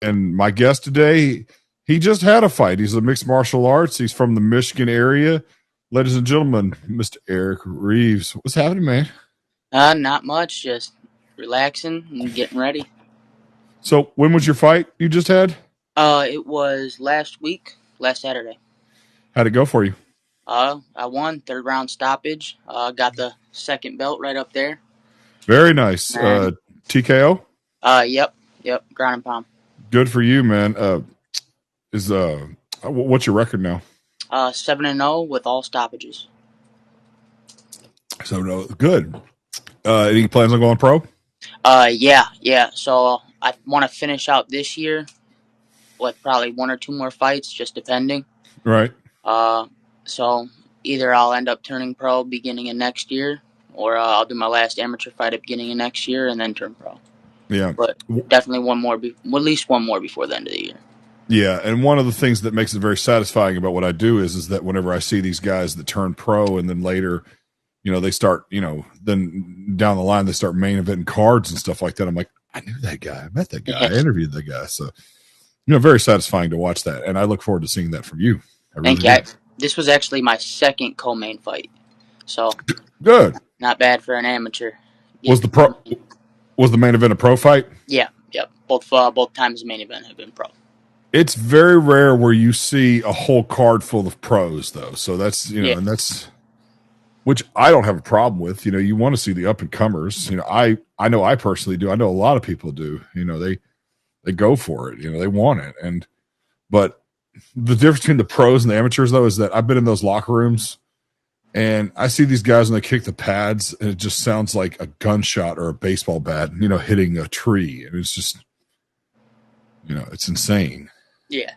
And my guest today, he just had a fight. He's a mixed martial arts. He's from the Michigan area. Ladies and gentlemen, Mr. Erick Reaves. What's happening, man? Not much. Just relaxing and getting ready. So, when was your fight you just had? It was last week, last Saturday. How'd it go for you? I won third round stoppage. Got the second belt right up there. Very nice. And TKO? yep, ground and pound. Good for you, man. Is what's your record now? 7-0 with all stoppages. So no, good. Any plans on going pro? Yeah. So I want to finish out this year with probably one or two more fights, just depending. Right. So either I'll end up turning pro beginning of next year, or I'll do my last amateur fight at beginning of next year and then turn pro. Yeah. But definitely one more, at least one more before the end of the year. Yeah, and one of the things that makes it very satisfying about what I do is that whenever I see these guys that turn pro and then later, they start, then down the line they start main eventing cards and stuff like that. I'm like, I knew that guy, I met that guy, I interviewed that guy. So, very satisfying to watch that, and I look forward to seeing that from you. Thank you. This was actually my second co-main fight, so good. Not bad for an amateur. Was the main event a pro fight? Yeah. Both times the main event have been pro. It's very rare where you see a whole card full of pros, though. So that's and that's which I don't have a problem with. You want to see the up and comers. I know I personally do. I know a lot of people do. They go for it. They want it. But the difference between the pros and the amateurs, though, is that I've been in those locker rooms and I see these guys and they kick the pads, and it just sounds like a gunshot or a baseball bat, hitting a tree, and it's just, it's insane. Yeah.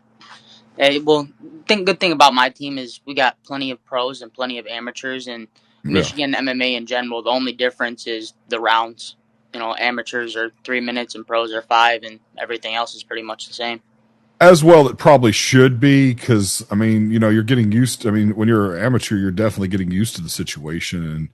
Well, good thing about my team is we got plenty of pros and plenty of amateurs, and Michigan MMA in general. The only difference is the rounds. Amateurs are 3 minutes and pros are 5, and everything else is pretty much the same. As well, it probably should be because, you're getting used to, when you're an amateur, you're definitely getting used to the situation,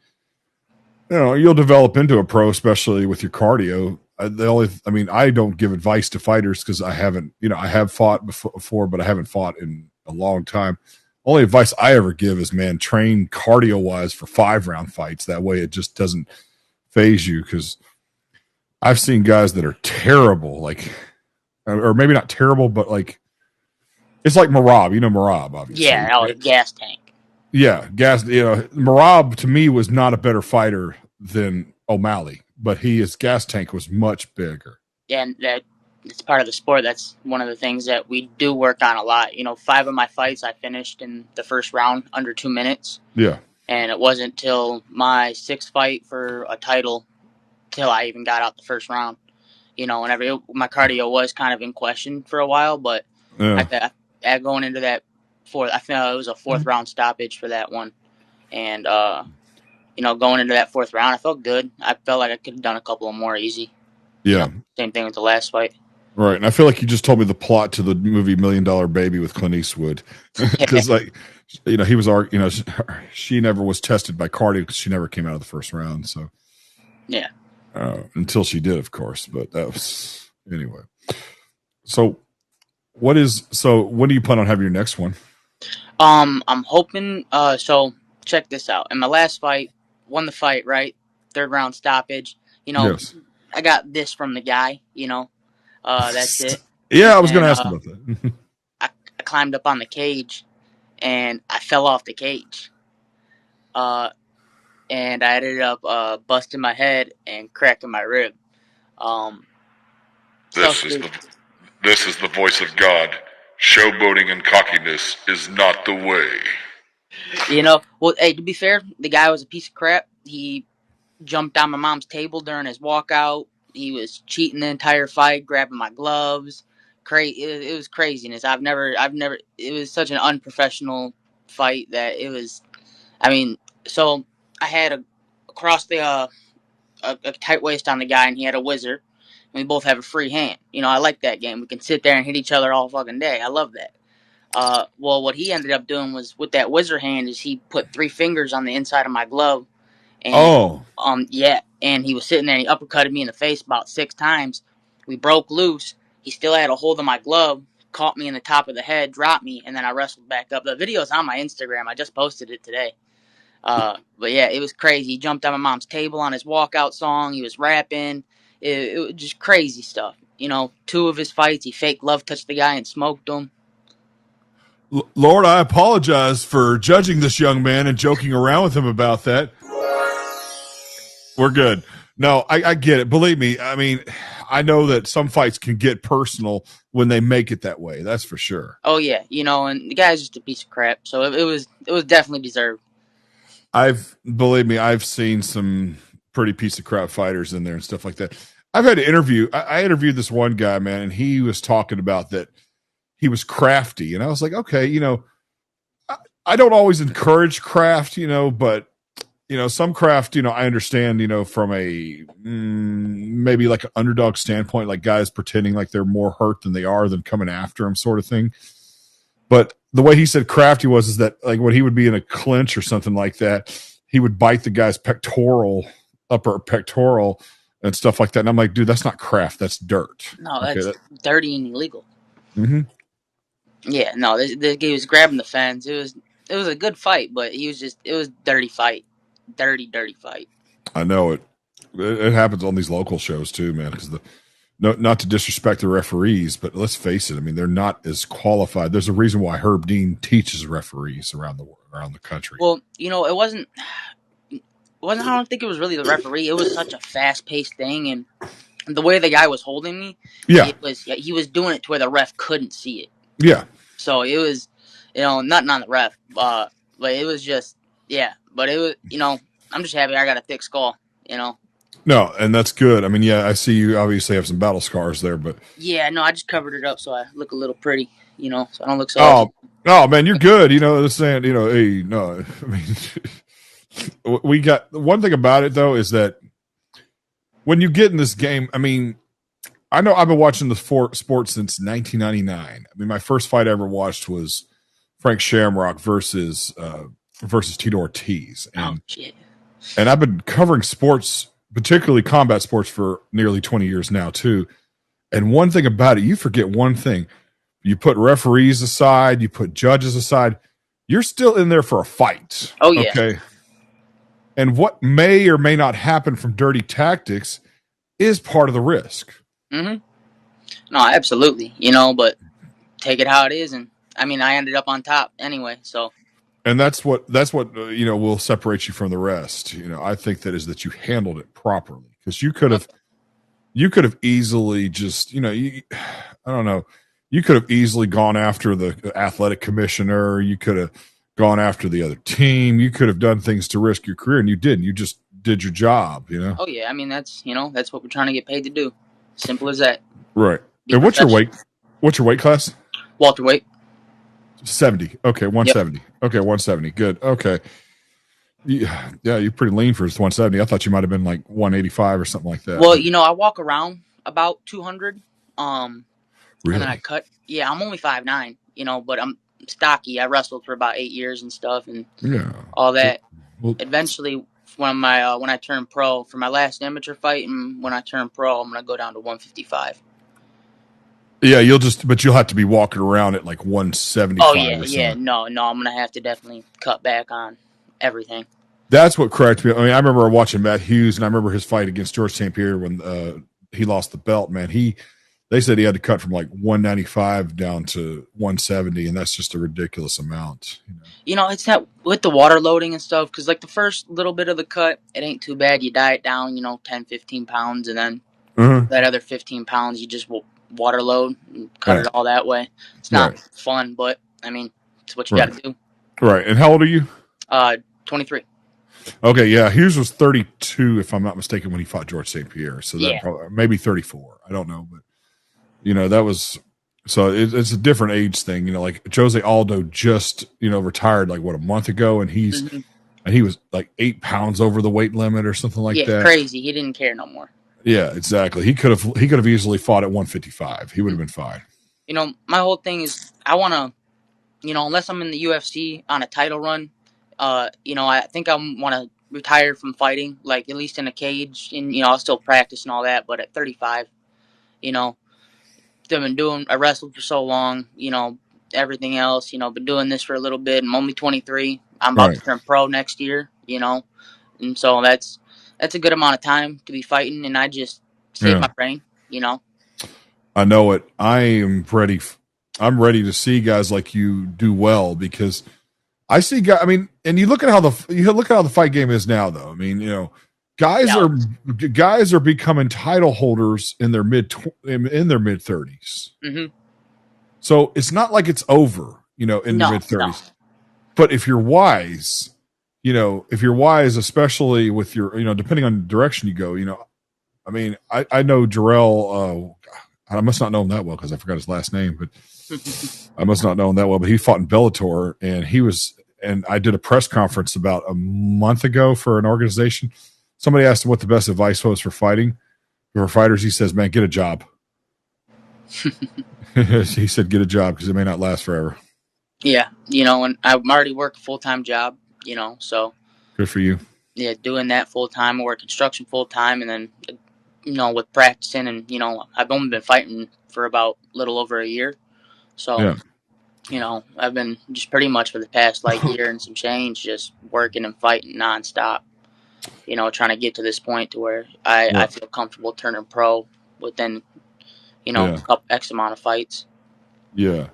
and, you'll develop into a pro, especially with your cardio. I don't give advice to fighters because I haven't, I have fought before, but I haven't fought in a long time. Only advice I ever give is, man, train cardio wise for 5-round fights. That way it just doesn't phase you, because I've seen guys that are terrible, or maybe not terrible, but it's like Marab. Marab, obviously. Yeah, gas tank. Yeah, gas. Marab to me was not a better fighter than O'Malley, but his gas tank was much bigger. Yeah, and it's part of the sport. That's one of the things that we do work on a lot. 5 of my fights I finished in the first round under 2 minutes. Yeah. And it wasn't till my 6th fight for a title till I even got out the first round. Whenever my cardio was kind of in question for a while, but going into that fourth, I felt it was a 4th round stoppage for that one. And, going into that 4th round, I felt good. I felt like I could have done a couple of more easy. Yeah. Same thing with the last fight. Right. And I feel like you just told me the plot to the movie $1 Million Baby with Clint Eastwood. Because, he was, she never was tested by cardio because she never came out of the first round. So, yeah. Until she did, of course. But that was, anyway. So, when do you plan on having your next one? I'm hoping, so check this out. In my last fight, won the fight, right? 3rd round stoppage. Yes. I got this from the guy, that's it. Yeah, I was going to ask about that. I climbed up on the cage, and I fell off the cage. And I ended up busting my head and cracking my rib. This is the voice of God. Showboating and cockiness is not the way. Well, hey, to be fair, the guy was a piece of crap. He jumped on my mom's table during his walkout. He was cheating the entire fight, grabbing my gloves. It was craziness. It was such an unprofessional fight that it was. So I had across a tight waist on the guy, and he had a whizzer. And we both have a free hand. I like that game. We can sit there and hit each other all fucking day. I love that. Well, what he ended up doing was with that whizzer hand is he put 3 fingers on the inside of my glove. And, and he was sitting there and he uppercutted me in the face about 6 times. We broke loose. he still had a hold of my glove, caught me in the top of the head, dropped me, and then I wrestled back up. The video's on my Instagram. I just posted it today. But yeah, it was crazy. He jumped on my mom's table on his walkout song. He was rapping. It was just crazy stuff. You know, 2 of his fights, he fake love touched the guy and smoked him. Lord, I apologize for judging this young man and joking around with him about that. We're good. No, I get it. Believe me. I mean, I know that some fights can get personal when they make it that way. That's for sure. Oh yeah, you know, and the guy's just a piece of crap. So it was definitely deserved. Believe me, I've seen some pretty piece of crap fighters in there and stuff like that. I've had to interview. I interviewed this one guy, man, and he was talking about that he was crafty, and I was like, okay, you know, I don't always encourage craft, you know, but you know, some craft, you know, I understand, you know, from a maybe like an underdog standpoint, like guys pretending like they're more hurt than they are than coming after him, sort of thing. But the way he said crafty was is that like when he would be in a clinch or something like that, he would bite the guy's upper pectoral and stuff like that. And I'm like, dude, that's not craft, that's dirt. No, that's dirty and illegal. Mm-hmm. Yeah, no, the guy was grabbing the fence. It was a good fight, but it was dirty fight. Dirty fight. I know it. It happens on these local shows too, man. Because not to disrespect the referees, but let's face it. I mean, they're not as qualified. There's a reason why Herb Dean teaches referees around the country. Well, you know, it wasn't. I don't think it was really the referee. It was such a fast paced thing, and the way the guy was holding me, yeah, he was doing it to where the ref couldn't see it. Yeah. So it was, you know, nothing on the ref, but it was just, yeah. But it was, you know, I'm just happy I got a thick skull, you know. No, and that's good. I mean, yeah, I see you obviously have some battle scars there, but yeah, no, I just covered it up so I look a little pretty, you know, so I don't look so. Oh man, you're good. You know, saying, you know, hey, no, I mean, we got one thing about it though is that when you get in this game, I mean, I know I've been watching the sport since 1999. I mean, my first fight I ever watched was Frank Shamrock versus Tito Ortiz, and shit. And I've been covering sports, particularly combat sports, for nearly 20 years now too. And one thing about it, you forget one thing: you put referees aside, you put judges aside, you're still in there for a fight. Oh yeah. Okay. And what may or may not happen from dirty tactics is part of the risk. Mm-hmm. No, absolutely. You know, but take it how it is, and I mean, I ended up on top anyway, so. And that's what you know will separate you from the rest. You know, I think that is that you handled it properly, because you could have easily just, you know, I don't know, you could have easily gone after the athletic commissioner. You could have gone after the other team. You could have done things to risk your career, and you didn't. You just did your job. You know. Oh yeah, I mean that's what we're trying to get paid to do. Simple as that. Right. And what's your weight? What's your weight class? Welterweight. 70. Okay, 170. Yep. Okay, 170. Good. Okay. Yeah, you're pretty lean for 170. I thought you might have been like 185 or something like that. Well, you know, I walk around about 200. Really? And then I cut. Yeah, I'm only 5'9", you know, but I'm stocky. I wrestled for about 8 years and stuff, and all that. Well, eventually, when I turn pro, for my last amateur fight, and when I turn pro, I'm gonna go down to 155. Yeah, you'll have to be walking around at like 175. Oh yeah. No, I'm gonna have to definitely cut back on everything. That's what cracked me. I mean, I remember watching Matt Hughes, and I remember his fight against George St. Pierre when he lost the belt. Man, they said he had to cut from like 195 down to 170, and that's just a ridiculous amount. You know, it's not with the water loading and stuff, because like the first little bit of the cut, it ain't too bad. You diet down, 10, 15 pounds, and then that other 15 pounds, you just will water load and cut it all that way. It's not fun, but I mean, it's what you got to do. Right. And how old are you? 23. Okay, yeah. Hughes was 32, if I'm not mistaken, when he fought George St. Pierre. So that probably, maybe 34. I don't know, but that was, so it's a different age thing. Like Jose Aldo just retired like a month ago, and he was like 8 pounds over the weight limit or something like that. Yeah, crazy. He didn't care no more. Yeah, exactly. He could have easily fought at 155. He would have been fine. My whole thing is I want to, unless I'm in the UFC on a title run, I think I want to retire from fighting, like at least in a cage, and I'll still practice and all that. But at 35, I wrestled for so long, everything else, been doing this for a little bit. I'm only 23. I'm about Right. to turn pro next year, and so that's a good amount of time to be fighting, and I just save Yeah. my brain. I know it. I'm ready to see guys like you do well because I see guys. I mean, and you look at how the fight game is now, though. I mean, guys Yeah. are guys are becoming title holders in their mid 30s. Mm-hmm. So it's not like it's over, in your No, mid no. 30s. But if you're wise, especially with your, depending on the direction you go, I mean, I know Jarrell. I must not know him that well because I forgot his last name, but I must not know him that well. But he fought in Bellator, and I did a press conference about a month ago for an organization. Somebody asked him what the best advice was for fighters. He says, "Man, get a job." He said, "Get a job because it may not last forever." Yeah, and I'm already work a full-time job, so Good for you. yeah, doing that full-time, I work construction full-time, and then, with practicing, and, I've only been fighting for about a little over a year. So, Yeah. I've been just pretty much for the past, year and some change, just working and fighting nonstop, trying to get to this point to where I Yeah. feel comfortable turning pro within, Yeah. a couple X amount of fights. Yeah.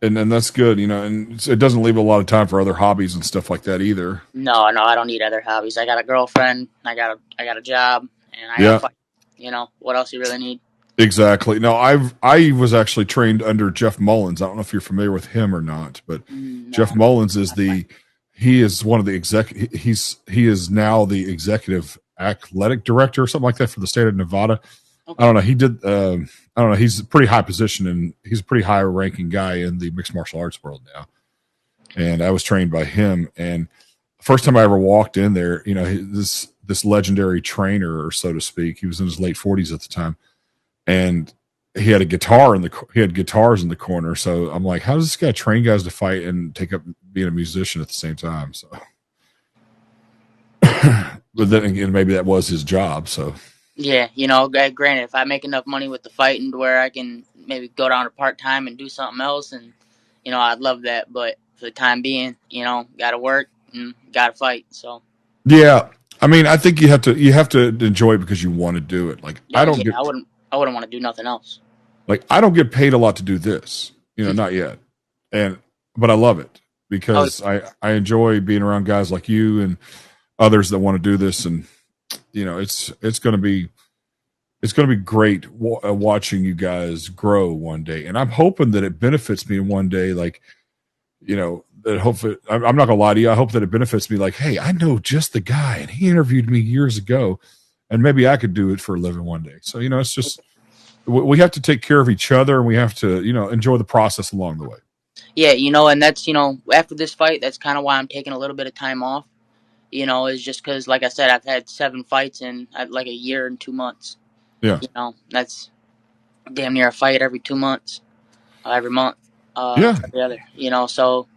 And that's good, and it doesn't leave a lot of time for other hobbies and stuff like that either. No, I don't need other hobbies. I got a girlfriend, I got a job, and I got Yeah. to fight. What else you really need? Exactly. No, I was actually trained under Jeff Mullins. I don't know if you're familiar with him or not, but No. Jeff Mullins he is one of the he is now the executive athletic director or something like that for the state of Nevada. Okay. I don't know. He did. I don't know. He's a pretty high position and he's a pretty high ranking guy in the mixed martial arts world now. And I was trained by him. And the first time I ever walked in there, this legendary trainer, or so to speak, he was in his late 40s at the time, and he had guitars in the corner. So I'm like, how does this guy train guys to fight and take up being a musician at the same time? So, but then again, maybe that was his job. So Yeah, granted, if I make enough money with the fighting to where I can maybe go down to part time and do something else, and I'd love that. But for the time being, got to work and got to fight. So yeah, I mean, I think you have to enjoy it because you want to do it. Like I wouldn't want to do nothing else. like I don't get paid a lot to do this, not yet, but I love it because I enjoy being around guys like you and others that want to do this, and it's going to be great watching you guys grow one day, and I'm hoping that it benefits me one day. Like, that hopefully I'm not gonna lie to you. I hope that it benefits me. Like, hey, I know just the guy, and he interviewed me years ago, and maybe I could do it for a living one day. So it's just we have to take care of each other, and we have to enjoy the process along the way. Yeah, and that's after this fight, that's kind of why I'm taking a little bit of time off. Is just because, like I said, I've had 7 fights in like a year and 2 months. Yeah. That's damn near a fight every 2 months, every month, Yeah. every other. So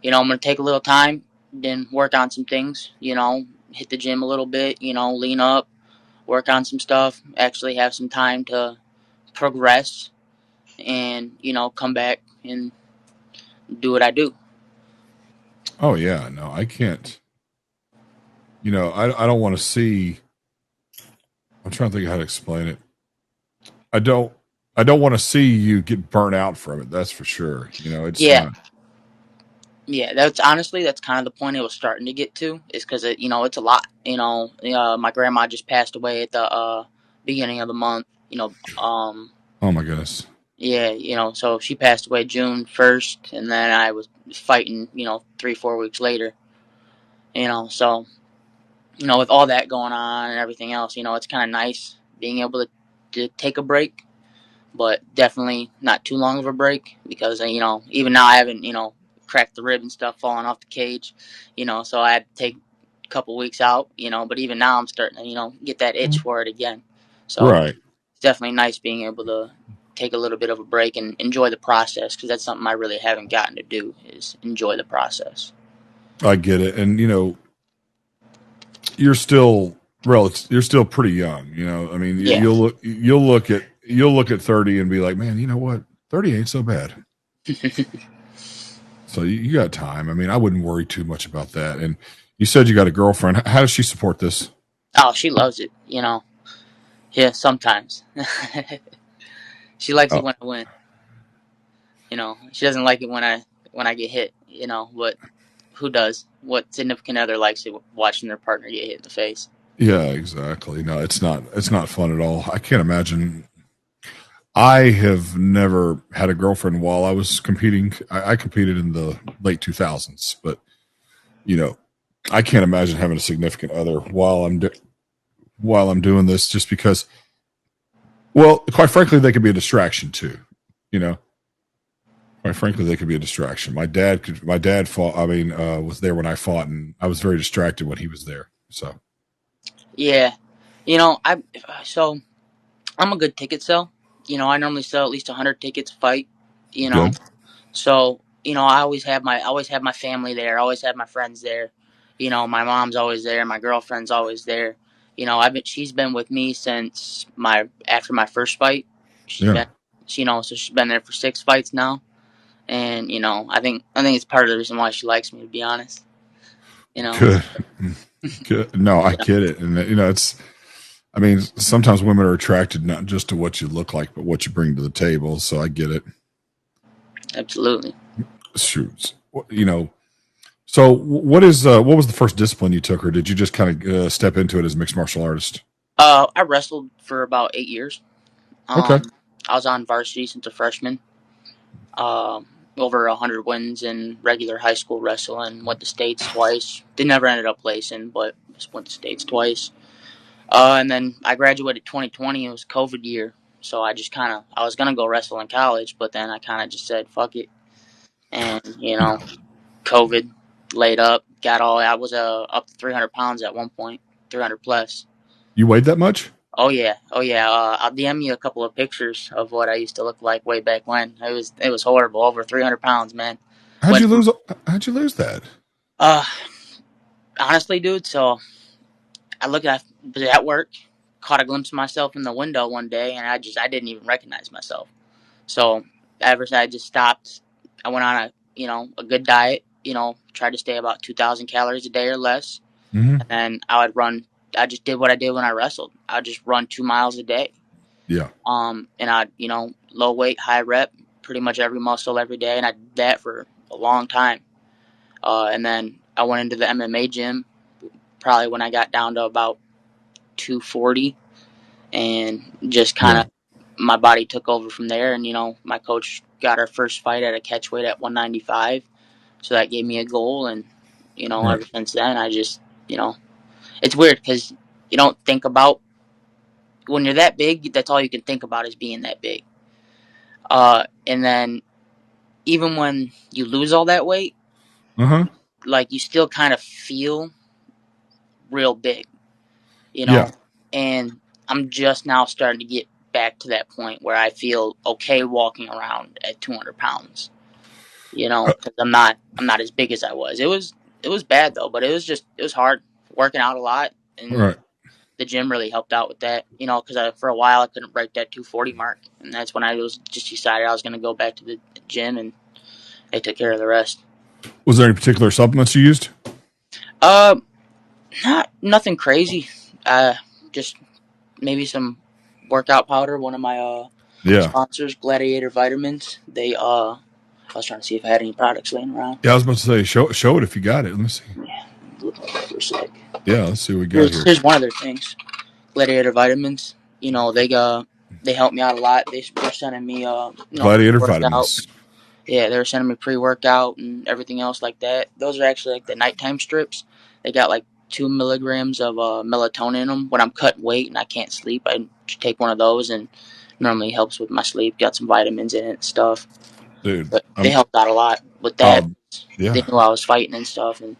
I'm gonna take a little time, then work on some things. Hit the gym a little bit. Lean up, work on some stuff. Actually have some time to progress, and come back and do what I do. Oh yeah. No, I can't. I don't want to see. I'm trying to think of how to explain it. I don't want to see you get burnt out from it. That's for sure. It's not. Yeah, that's kind of the point it was starting to get to, is because it's a lot. My grandma just passed away at the beginning of the month. Oh my goodness. Yeah, so she passed away June 1st, and then I was fighting 3-4 weeks later. So with all that going on and everything else, it's kind of nice being able to take a break, but definitely not too long of a break, because even now I haven't cracked the rib and stuff falling off the cage, so I had to take a couple weeks out, but even now I'm starting to get that itch for it again. So Right. It's definitely nice being able to take a little bit of a break and enjoy the process, because that's something I really haven't gotten to do, is enjoy the process. I get it, and you're still pretty young. I mean, Yeah. you'll look at you'll look at 30 and be like, man, you know what? 30 ain't so bad. So you got time. I mean, I wouldn't worry too much about that. And you said you got a girlfriend. How does she support this? Oh, she loves it. Yeah, sometimes. She likes it Oh, when I win. She doesn't like it when I get hit. But who does? What significant other likes it watching their partner get hit in the face? yeah, exactly. No, it's not. It's not fun at all. I can't imagine. I have never had a girlfriend while I was competing. I competed in the late 2000s, but I can't imagine having a significant other while I'm doing this, just because. Well, quite frankly, they could be a distraction too. You know, quite frankly, they could be a distraction. My dad fought. I mean, was there when I fought, and I was very distracted when he was there. So Yeah, so I'm a good ticket sell. I normally sell at least 100 tickets a fight. You know, good. so I always have my family there. I always have my friends there. My mom's always there. My girlfriend's always there. She's been with me since after my first fight. She's Yeah, been, so she's been there for 6 fights now. And I think it's part of the reason why she likes me, to be honest. good. Good. No, I get it, and it's. I mean, sometimes women are attracted not just to what you look like, but what you bring to the table. So I get it. Absolutely. Shoots. So what was the first discipline you took, or did you just kind of step into it as a mixed martial artist? I wrestled for about 8 years. Okay. I was on varsity since a freshman. Um, Over 100 wins in regular high school wrestling. Went to states twice. They never ended up placing, but just went to states twice. And then I graduated 2020. It was COVID year, so I was gonna go wrestle in college, but then I kind of just said fuck it, and COVID laid up. I was up to 300 pounds at one point, 300 plus. You weighed that much? Oh yeah, oh yeah. I'll DM you a couple of pictures of what I used to look like way back when. It was horrible. Over 300 pounds, man. How'd When you lose? How'd you lose that? uh, honestly, dude. So I was at work, caught a glimpse of myself in the window one day, and I didn't even recognize myself. So ever since I just stopped. I went on a good diet. Tried to stay about 2,000 calories a day or less, Mm-hmm. and then I would run. I just did what I did when I wrestled. I would just run 2 miles a day. Yeah. And I, low weight, high rep, pretty much every muscle every day, and I did that for a long time. And then I went into the MMA gym, probably when I got down to about 240, and just kind Yeah. of my body took over from there. And my coach got our first fight at a catch weight at 195, so that gave me a goal. And Right. ever since then, I just, it's weird because you don't think about when you're that big. That's all you can think about is being that big. And then even when you lose all that weight, Uh huh. like you still kind of feel real big, you Yeah. know. And I'm just now starting to get back to that point where I feel okay walking around at 200 pounds, because I'm not as big as I was. It was bad though, but it was hard working out a lot, and Right. the gym really helped out with that, because for a while I couldn't break that 240 mark, and that's when I was just decided I was going to go back to the gym, and they took care of the rest. Was there any particular supplements you used? Uh, nothing crazy. Just maybe some workout powder. One of my Yeah. sponsors, Gladiator Vitamins. I was trying to see if I had any products laying around. Yeah, I was about to say, show it if you got it. Let me see. Yeah, look for a sec. Yeah, let's see what we got here. Here's one of their things. Gladiator Vitamins. They help me out a lot. They're sending me Gladiator pre-workout. vitamins. Yeah, they were sending me pre-workout and everything else like that. Those are actually like the nighttime strips. They got like 2 milligrams of melatonin in them. When I'm cutting weight and I can't sleep, I take one of those, and normally helps with my sleep. Got some vitamins in it and stuff. Dude. But they helped out a lot with that. They Yeah. knew I was fighting and stuff, and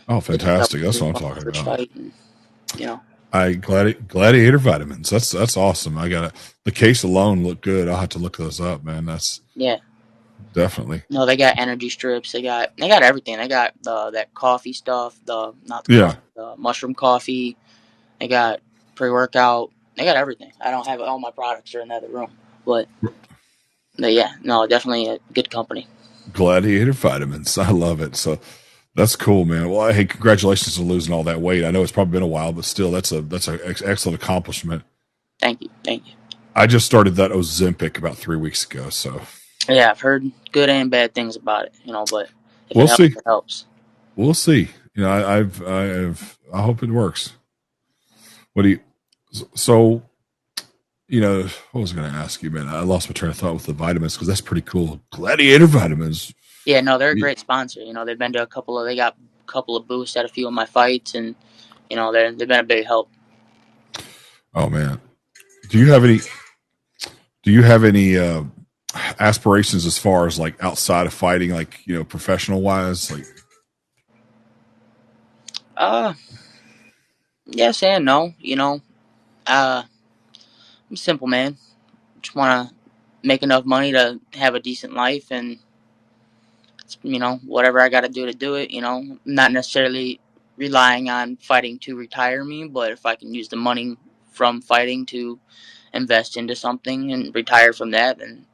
Oh, they picked up fantastic. That's what I'm my talking first about. fight. And, Gladiator vitamins. That's awesome. I got the case alone looked good. I'll have to look those up, man. That's yeah. definitely. No, they got energy strips. They got everything. They got that coffee stuff. The not the Yeah. coffee, the mushroom coffee. They got pre-workout. They got everything. I don't have all my products are in the other room, but yeah, no, definitely a good company. Gladiator Vitamins. I love it. So that's cool, man. Well, hey, congratulations on losing all that weight. I know it's probably been a while, but still, that's an excellent accomplishment. Thank you. Thank you. I just started that Ozempic about 3 weeks ago. So Yeah, I've heard good and bad things about it, but if we'll it helps, see. it helps. We'll see. I hope it works. What do you, so, what was I going to ask you, man? I lost my train of thought with the vitamins because that's pretty cool. Gladiator Vitamins. Yeah, no, they're a great sponsor. They've been to they got a couple of booths at a few of my fights, and they've been a big help. Oh man, do you have any aspirations as far as like outside of fighting, like professional wise, like? Yes and no. I'm a simple man. Just want to make enough money to have a decent life, and whatever I got to do it. Not necessarily relying on fighting to retire me, but if I can use the money from fighting to invest into something and retire from that, then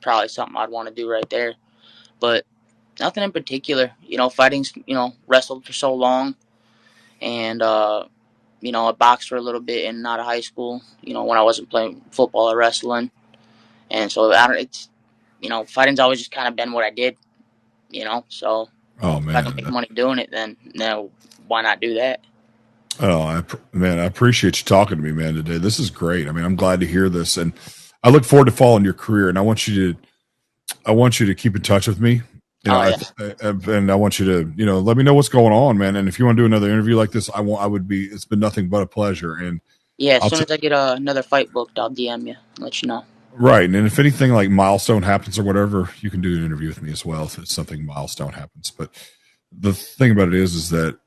probably something I'd want to do right there. But nothing in particular. Fighting's wrestled for so long, and I boxed for a little bit in and out of high school. When I wasn't playing football or wrestling, and so fighting's always just kind of been what I did. So Oh if I can man, make money doing it, then why not do that? oh I appreciate you talking to me, man, today. This is great. I mean, I'm glad to hear this, and I look forward to following your career. And I want you to keep in touch with me. And I want you to let me know what's going on, man. And if you want to do another interview like this, it's been nothing but a pleasure. And yeah, as soon as I get another fight booked, I'll DM you and let you know. Right. And if anything like milestone happens or whatever, you can do an interview with me as well if it's something milestone happens. But the thing about it is that,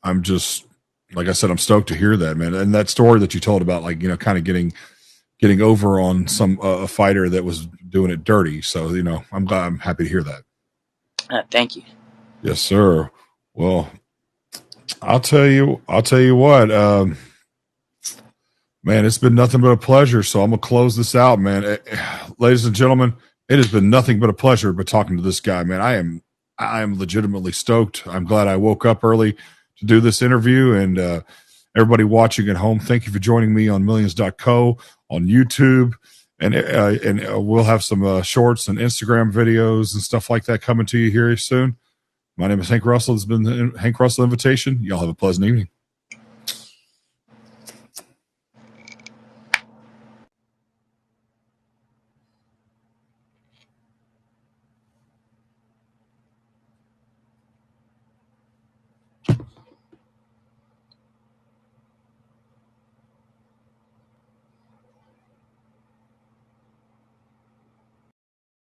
I'm just, like I said, I'm stoked to hear that, man. And that story that you told about, like, kind of getting over on some, a fighter that was doing it dirty. So, I'm happy to hear that. Thank you. Yes, sir. Well, I'll tell you what, man, it's been nothing but a pleasure. So I'm going to close this out, man. Ladies and gentlemen, it has been nothing but a pleasure but talking to this guy, man. I am legitimately stoked. I'm glad I woke up early to do this interview. And everybody watching at home, thank you for joining me on millions.co on YouTube. And we'll have some shorts and Instagram videos and stuff like that coming to you here soon. My name is Hank Russell. This has been the Hank Russell Invitation. Y'all have a pleasant evening.